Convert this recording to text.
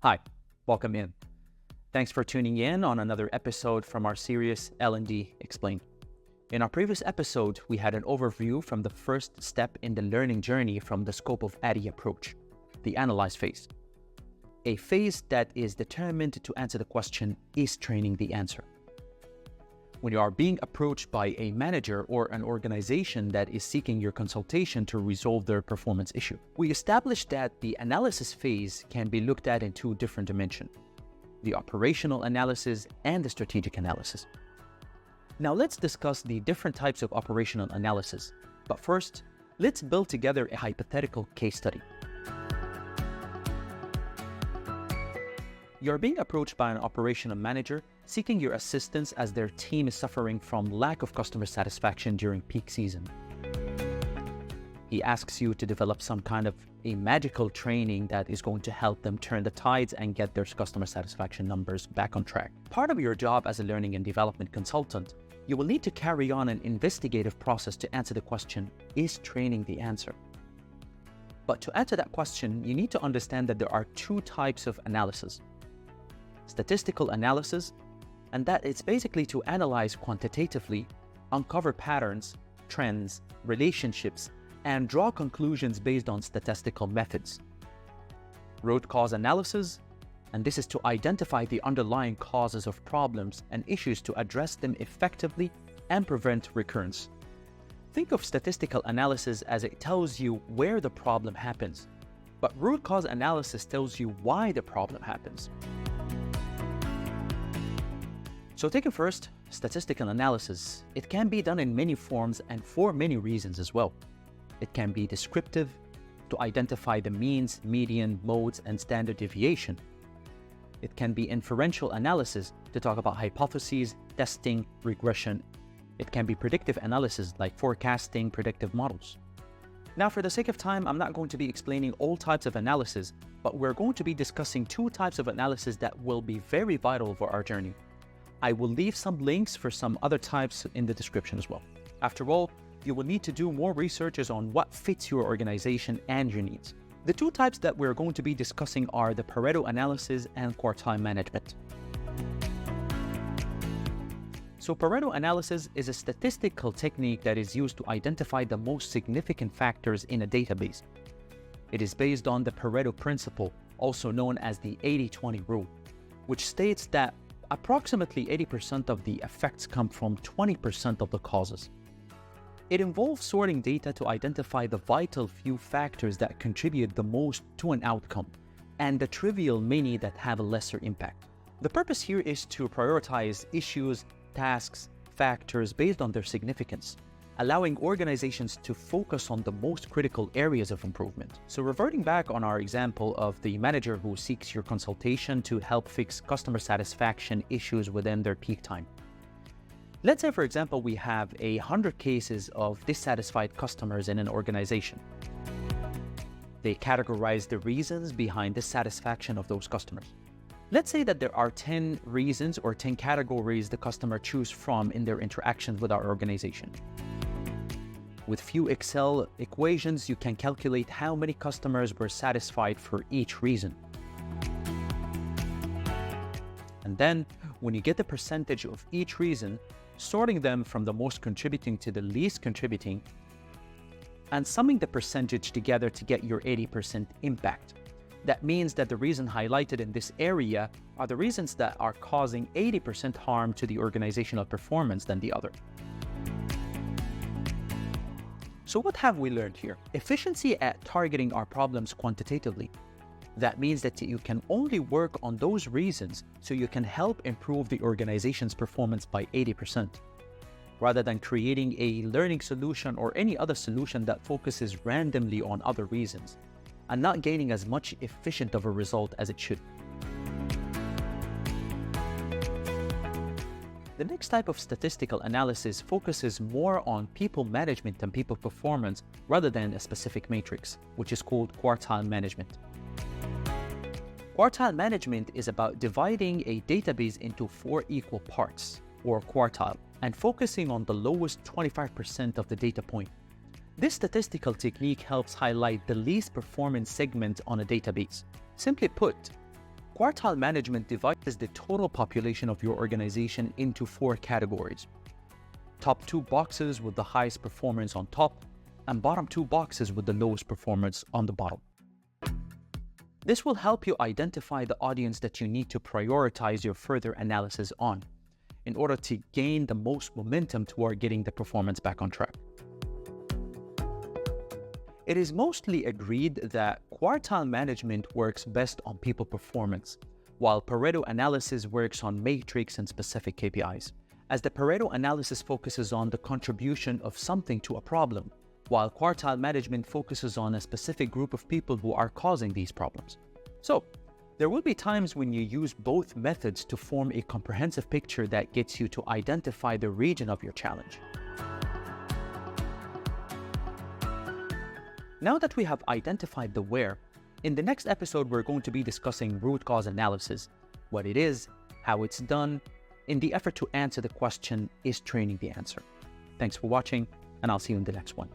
Hi, welcome in. Thanks for tuning in on another episode from our series L&D Explained. In our previous episode, we had an overview from the first step in the learning journey from the scope of ADDIE approach, the analyze phase. A phase that is determined to answer the question, is training the answer? When you are being approached by a manager or an organization that is seeking your consultation to resolve their performance issue, we established that the analysis phase can be looked at in two different dimensions: the operational analysis and the strategic analysis. Now let's discuss the different types of operational analysis. But first, let's build together a hypothetical case study. You're being approached by an operational manager seeking your assistance as their team is suffering from lack of customer satisfaction during peak season. He asks you to develop some kind of a magical training that is going to help them turn the tides and get their customer satisfaction numbers back on track. Part of your job as a learning and development consultant, you will need to carry on an investigative process to answer the question, is training the answer? But to answer that question, you need to understand that there are two types of analysis: statistical analysis, and that it's basically to analyze quantitatively, uncover patterns, trends, relationships, and draw conclusions based on statistical methods. Root cause analysis, and this is to identify the underlying causes of problems and issues to address them effectively and prevent recurrence. Think of statistical analysis as it tells you where the problem happens, but root cause analysis tells you why the problem happens. So taking first, statistical analysis. It can be done in many forms and for many reasons as well. It can be descriptive, to identify the means, median, modes, and standard deviation. It can be inferential analysis, to talk about hypotheses, testing, regression. It can be predictive analysis, like forecasting, predictive models. Now, for the sake of time, I'm not going to be explaining all types of analysis, but we're going to be discussing two types of analysis that will be very vital for our journey. I will leave some links for some other types in the description as well. After all, you will need to do more researches on what fits your organization and your needs. The two types that we're going to be discussing are the Pareto analysis and quartile management. So Pareto analysis is a statistical technique that is used to identify the most significant factors in a database. It is based on the Pareto principle, also known as the 80-20 rule, which states that approximately 80% of the effects come from 20% of the causes. It involves sorting data to identify the vital few factors that contribute the most to an outcome, and the trivial many that have a lesser impact. The purpose here is to prioritize issues, tasks, factors based on their significance, allowing organizations to focus on the most critical areas of improvement. So reverting back on our example of the manager who seeks your consultation to help fix customer satisfaction issues within their peak time. Let's say, for example, we have 100 cases of dissatisfied customers in an organization. They categorize the reasons behind dissatisfaction of those customers. Let's say that there are 10 reasons or 10 categories the customer choose from in their interactions with our organization. With few Excel equations, you can calculate how many customers were satisfied for each reason. And then, when you get the percentage of each reason, sorting them from the most contributing to the least contributing, and summing the percentage together to get your 80% impact. That means that the reason highlighted in this area are the reasons that are causing 80% harm to the organizational performance than the other. So what have we learned here? Efficiency at targeting our problems quantitatively. That means that you can only work on those reasons so you can help improve the organization's performance by 80%, rather than creating a learning solution or any other solution that focuses randomly on other reasons and not gaining as much efficient of a result as it should. The next type of statistical analysis focuses more on people management and people performance rather than a specific matrix, which is called quartile management. Quartile management is about dividing a database into 4 equal parts, or quartile, and focusing on the lowest 25% of the data point. This statistical technique helps highlight the least performance segment on a database. Simply put, Quartile management divides the total population of your organization into 4 categories. Top 2 boxes with the highest performance on top, and bottom 2 boxes with the lowest performance on the bottom. This will help you identify the audience that you need to prioritize your further analysis on in order to gain the most momentum toward getting the performance back on track. It is mostly agreed that quartile management works best on people performance, while Pareto analysis works on matrix and specific KPIs, as the Pareto analysis focuses on the contribution of something to a problem, while quartile management focuses on a specific group of people who are causing these problems. So, there will be times when you use both methods to form a comprehensive picture that gets you to identify the region of your challenge. Now that we have identified the where, in the next episode we're going to be discussing root cause analysis, what it is, how it's done, in the effort to answer the question, is training the answer? Thanks for watching, and I'll see you in the next one.